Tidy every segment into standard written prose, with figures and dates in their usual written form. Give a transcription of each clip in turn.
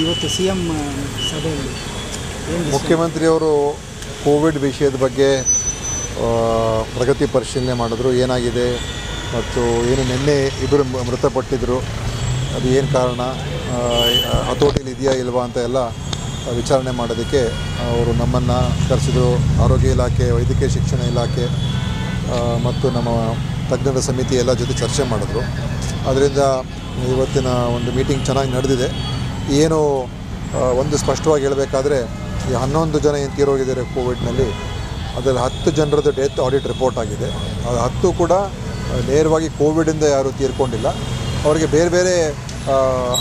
ಇವತ್ತು ಸಿಎಂ ಸಭೆಯಲ್ಲಿ ಮುಖ್ಯಮಂತ್ರಿಯವರು ಕೋವಿಡ್ ವಿಷಯದ ಬಗ್ಗೆ ಪ್ರಗತಿ ಪರಿಶೀಲನೆ ಮಾಡಿದ್ರು. ಏನಾಗಿದೆ ಮತ್ತು ಏನು ನಿನ್ನೆ ಇಬ್ಬರು ಮೃತಪಟ್ಟಿದ್ದರು, ಅದು ಏನು ಕಾರಣ, ಹತೋಟಿಲಿ ಇದೆಯಾ ಇಲ್ವಾ ಅಂತ ಎಲ್ಲ ವಿಚಾರಣೆ ಮಾಡೋದಕ್ಕೆ ಅವರು ನಮ್ಮನ್ನು ಕರೆಸಿದರು. ಆರೋಗ್ಯ ಇಲಾಖೆ, ವೈದ್ಯಕೀಯ ಶಿಕ್ಷಣ ಇಲಾಖೆ ಮತ್ತು ನಮ್ಮ ತಜ್ಞರ ಸಮಿತಿ ಎಲ್ಲ ಜೊತೆ ಚರ್ಚೆ ಮಾಡಿದ್ರು. ಅದರಿಂದ ಇವತ್ತಿನ ಒಂದು ಮೀಟಿಂಗ್ ಚೆನ್ನಾಗಿ ನಡೆದಿದೆ. ಏನು ಒಂದು ಸ್ಪಷ್ಟವಾಗಿ ಹೇಳಬೇಕಾದ್ರೆ ಈ 11 ಜನ ಏನು ತೀರೋಗಿದ್ದಾರೆ ಕೋವಿಡ್ನಲ್ಲಿ, ಅದರಲ್ಲಿ 10 ಜನರದ್ದು ಡೆತ್ ಆಡಿಟ್ ರಿಪೋರ್ಟ್ ಆಗಿದೆ. ಅದು 10 ಕೂಡ ನೇರವಾಗಿ ಕೋವಿಡಿಂದ ಯಾರೂ ತೀರ್ಕೊಂಡಿಲ್ಲ, ಅವರಿಗೆ ಬೇರೆ ಬೇರೆ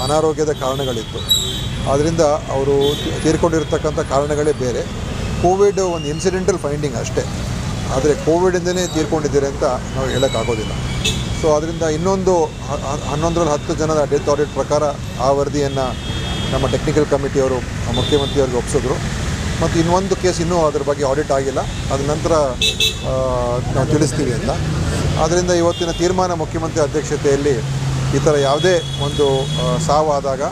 ಅನಾರೋಗ್ಯದ ಕಾರಣಗಳಿತ್ತು. ಆದ್ದರಿಂದ ಅವರು ತೀರ್ಕೊಂಡಿರ್ತಕ್ಕಂಥ ಕಾರಣಗಳೇ ಬೇರೆ. ಕೋವಿಡ್ ಒಂದು ಇನ್ಸಿಡೆಂಟಲ್ ಫೈಂಡಿಂಗ್ ಅಷ್ಟೇ, ಆದರೆ ಕೋವಿಡಿಂದನೇ ತೀರ್ಕೊಂಡಿದ್ದಾರೆ ಅಂತ ನಾವು ಹೇಳೋಕ್ಕಾಗೋದಿಲ್ಲ. ಸೊ ಅದರಿಂದ ಇನ್ನೊಂದು 11ರಲ್ಲಿ 10 ಜನದ ಡೆತ್ ಆಡಿಟ್ ಪ್ರಕಾರ ಆ ವರದಿಯನ್ನು ನಮ್ಮ ಟೆಕ್ನಿಕಲ್ ಕಮಿಟಿಯವರು ಮುಖ್ಯಮಂತ್ರಿಯವ್ರಿಗೆ ಒಪ್ಪಿಸಿದ್ರು. ಮತ್ತು ಇನ್ನೊಂದು ಕೇಸ್ ಇನ್ನೂ ಅದ್ರ ಬಗ್ಗೆ ಆಡಿಟ್ ಆಗಿಲ್ಲ, ಅದ ನಂತರ ನಾವು ತಿಳಿಸ್ತೀವಿ ಅಂತ. ಆದ್ದರಿಂದ ಇವತ್ತಿನ ತೀರ್ಮಾನ ಮುಖ್ಯಮಂತ್ರಿ ಅಧ್ಯಕ್ಷತೆಯಲ್ಲಿ ಈ ಥರ ಯಾವುದೇ ಒಂದು ಸಾವಾದಾಗ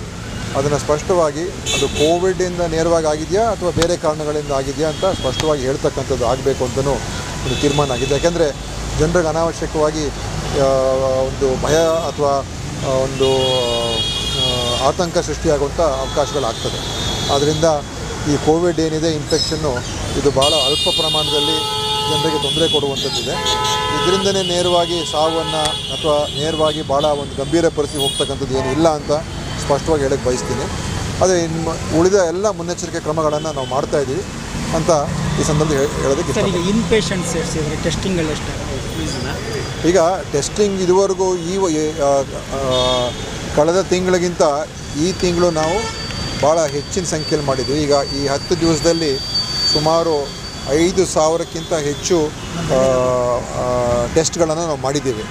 ಅದನ್ನು ಸ್ಪಷ್ಟವಾಗಿ ಅದು ಕೋವಿಡಿಂದ ನೇರವಾಗಿ ಆಗಿದೆಯಾ ಅಥವಾ ಬೇರೆ ಕಾರಣಗಳಿಂದ ಆಗಿದೆಯಾ ಅಂತ ಸ್ಪಷ್ಟವಾಗಿ ಹೇಳ್ತಕ್ಕಂಥದ್ದು ಆಗಬೇಕು ಅಂತಲೂ ಒಂದು ತೀರ್ಮಾನ ಆಗಿದೆ. ಯಾಕೆಂದರೆ ಜನರಿಗೆ ಅನಾವಶ್ಯಕವಾಗಿ ಒಂದು ಭಯ ಅಥವಾ ಒಂದು ಆತಂಕ ಸೃಷ್ಟಿಯಾಗುವಂಥ ಅವಕಾಶಗಳಾಗ್ತದೆ. ಆದ್ದರಿಂದ ಈ ಕೋವಿಡ್ ಏನಿದೆ ಇನ್ಫೆಕ್ಷನ್ನು, ಇದು ಭಾಳ ಅಲ್ಪ ಪ್ರಮಾಣದಲ್ಲಿ ಜನರಿಗೆ ತೊಂದರೆ ಕೊಡುವಂಥದ್ದಿದೆ. ಇದರಿಂದನೇ ನೇರವಾಗಿ ಸಾವನ್ನು ಅಥವಾ ನೇರವಾಗಿ ಭಾಳ ಒಂದು ಗಂಭೀರ ಪರಿಸ್ಥಿತಿ ಹೋಗ್ತಕ್ಕಂಥದ್ದು ಏನು ಇಲ್ಲ ಅಂತ ಸ್ಪಷ್ಟವಾಗಿ ಹೇಳಕ್ಕೆ ಬಯಸ್ತೀನಿ. ಅದೇ ಉಳಿದ ಎಲ್ಲ ಮುನ್ನೆಚ್ಚರಿಕೆ ಕ್ರಮಗಳನ್ನು ನಾವು ಮಾಡ್ತಾಯಿದ್ದೀವಿ ಅಂತ ಈ ಸಂದರ್ಭದಲ್ಲಿ ಹೇಳೋದಕ್ಕೆ ಇಷ್ಟ. ಇನ್ಪೇಷಂಟ್ಸ್ ಟೆಸ್ಟಿಂಗ್ ಎಲ್ಲ ಈಗ ಟೆಸ್ಟಿಂಗ್ ಇದುವರೆಗೂ ಕಳೆದ ತಿಂಗಳಿಗಿಂತ ಈ ತಿಂಗಳು ನಾವು ಭಾಳ ಹೆಚ್ಚಿನ ಸಂಖ್ಯೆಯಲ್ಲಿ ಮಾಡಿದ್ವಿ. ಈಗ ಈ 10 ದಿವಸದಲ್ಲಿ ಸುಮಾರು 5,000ಕ್ಕಿಂತ ಹೆಚ್ಚು ಟೆಸ್ಟ್ಗಳನ್ನು ನಾವು ಮಾಡಿದ್ದೀವಿ.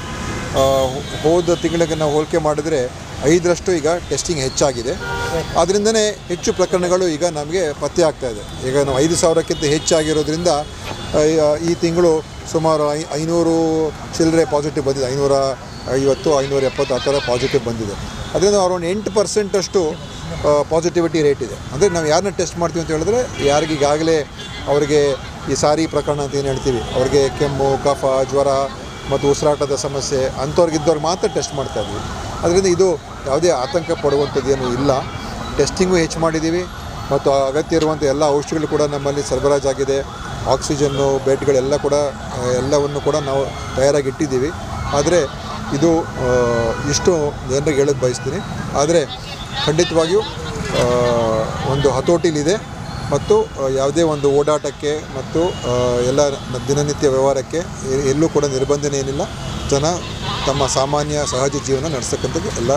ಹೋದ ತಿಂಗಳಿಗೆ ನಾವು ಹೋಲಿಕೆ ಮಾಡಿದರೆ 5ರಷ್ಟು ಈಗ ಟೆಸ್ಟಿಂಗ್ ಹೆಚ್ಚಾಗಿದೆ. ಅದರಿಂದನೇ ಹೆಚ್ಚು ಪ್ರಕರಣಗಳು ಈಗ ನಮಗೆ ಪತ್ತೆ ಆಗ್ತಾಯಿದೆ. ಈಗ ನಾವು 5,000ಕ್ಕಿಂತ ಹೆಚ್ಚಾಗಿರೋದ್ರಿಂದ ಈ ತಿಂಗಳು ಸುಮಾರು 500 ಚಿಲ್ಲರೆ ಪಾಸಿಟಿವ್ ಬಂದಿದೆ, 550, 570 ಆ ಥರ ಪಾಸಿಟಿವ್ ಬಂದಿದೆ. ಅದರಿಂದ ಅರೌಂಡ್ 8% ಪಾಸಿಟಿವಿಟಿ ರೇಟ್ ಇದೆ. ಅಂದರೆ ನಾವು ಯಾರನ್ನ ಟೆಸ್ಟ್ ಮಾಡ್ತೀವಿ ಅಂತ ಹೇಳಿದ್ರೆ, ಯಾರಿಗೀಗಾಗಲೇ ಅವರಿಗೆ ಈ ಸಾರಿ ಪ್ರಕರಣ ಅಂತ ಏನು ಹೇಳ್ತೀವಿ, ಅವ್ರಿಗೆ ಕೆಮ್ಮು, ಕಫ, ಜ್ವರ ಮತ್ತು ಉಸಿರಾಟದ ಸಮಸ್ಯೆ ಅಂಥವ್ರಿಗಿದ್ದವ್ರಿಗೆ ಮಾತ್ರ ಟೆಸ್ಟ್ ಮಾಡ್ತಾಯಿದ್ವಿ. ಅದರಿಂದ ಇದು ಯಾವುದೇ ಆತಂಕ ಪಡುವಂಥದ್ದೇನೂ ಇಲ್ಲ. ಟೆಸ್ಟಿಂಗು ಹೆಚ್ಚು ಮಾಡಿದ್ದೀವಿ ಮತ್ತು ಅಗತ್ಯ ಇರುವಂಥ ಎಲ್ಲ ಔಷಧಿಗಳು ಕೂಡ ನಮ್ಮಲ್ಲಿ ಸರಬರಾಜಾಗಿದೆ. ಆಕ್ಸಿಜನ್ನು, ಬೆಡ್ಗಳೆಲ್ಲ ಕೂಡ ಎಲ್ಲವನ್ನು ಕೂಡ ನಾವು ತಯಾರಾಗಿ ಇಟ್ಟಿದ್ದೀವಿ. ಆದರೆ ಇದು ಇಷ್ಟು ಜನರಿಗೆ ಹೇಳೋಕ್ಕೆ ಬಯಸ್ತೀನಿ. ಆದರೆ ಖಂಡಿತವಾಗಿಯೂ ಒಂದು ಹತೋಟಿಲಿದೆ ಮತ್ತು ಯಾವುದೇ ಒಂದು ಓಡಾಟಕ್ಕೆ ಮತ್ತು ಎಲ್ಲ ದಿನನಿತ್ಯ ವ್ಯವಹಾರಕ್ಕೆ ಎಲ್ಲೂ ಕೂಡ ನಿರ್ಬಂಧನೆ ಏನಿಲ್ಲ. ಜನ ತಮ್ಮ ಸಾಮಾನ್ಯ ಸಹಜ ಜೀವನ ನಡೆಸತಕ್ಕಂಥದ್ದು ಎಲ್ಲ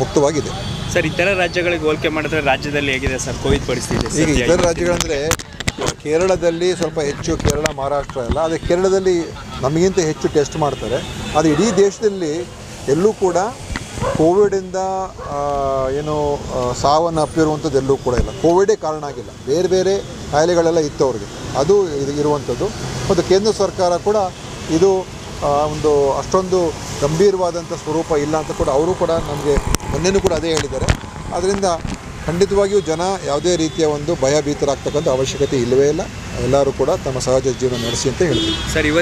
ಮುಕ್ತವಾಗಿದೆ. ಸರ್, ಇತರ ರಾಜ್ಯಗಳಿಗೆ ಹೋಲಿಕೆ ಮಾಡಿದ್ರೆ ರಾಜ್ಯದಲ್ಲಿ ಹೇಗಿದೆ ಸರ್ ಕೋವಿಡ್ ಪರಿಸ್ಥಿತಿ? ಈಗ ಇತರ ರಾಜ್ಯಗಳಂದರೆ ಕೇರಳದಲ್ಲಿ ಸ್ವಲ್ಪ ಹೆಚ್ಚು, ಕೇರಳ, ಮಹಾರಾಷ್ಟ್ರ ಎಲ್ಲ. ಅದೇ ಕೇರಳದಲ್ಲಿ ನಮಗಿಂತ ಹೆಚ್ಚು ಟೆಸ್ಟ್ ಮಾಡ್ತಾರೆ. ಅದು ಇಡೀ ದೇಶದಲ್ಲಿ ಎಲ್ಲೂ ಕೂಡ ಕೋವಿಡಿಂದ ಏನು ಸಾವನ್ನು ಅಪ್ಪಿರುವಂಥದ್ದು ಎಲ್ಲೂ ಕೂಡ ಇಲ್ಲ. ಕೋವಿಡೇ ಕಾರಣ ಆಗಿಲ್ಲ, ಬೇರೆ ಬೇರೆ ಕಾಯಿಲೆಗಳೆಲ್ಲ ಇತ್ತು ಅವ್ರಿಗೆ, ಅದು ಇರುವಂಥದ್ದು. ಮತ್ತು ಕೇಂದ್ರ ಸರ್ಕಾರ ಕೂಡ ಇದು ಒಂದು ಅಷ್ಟೊಂದು ಗಂಭೀರವಾದಂಥ ಸ್ವರೂಪ ಇಲ್ಲ ಅಂತ ಕೂಡ ಅವರು ಕೂಡ ನಮಗೆ ಮೊನ್ನೆನೂ ಕೂಡ ಅದೇ ಹೇಳಿದ್ದಾರೆ. ಆದ್ದರಿಂದ ಖಂಡಿತವಾಗಿಯೂ ಜನ ಯಾವುದೇ ರೀತಿಯ ಒಂದು ಭಯಭೀತರಾಗ್ತಕ್ಕಂಥ ಅವಶ್ಯಕತೆ ಇಲ್ಲವೇ ಇಲ್ಲ. ಎಲ್ಲರೂ ಕೂಡ ತಮ್ಮ ಸಹಜ ಜೀವನ ನಡೆಸಿ ಅಂತ ಹೇಳ್ತೀವಿ. ಸರ್,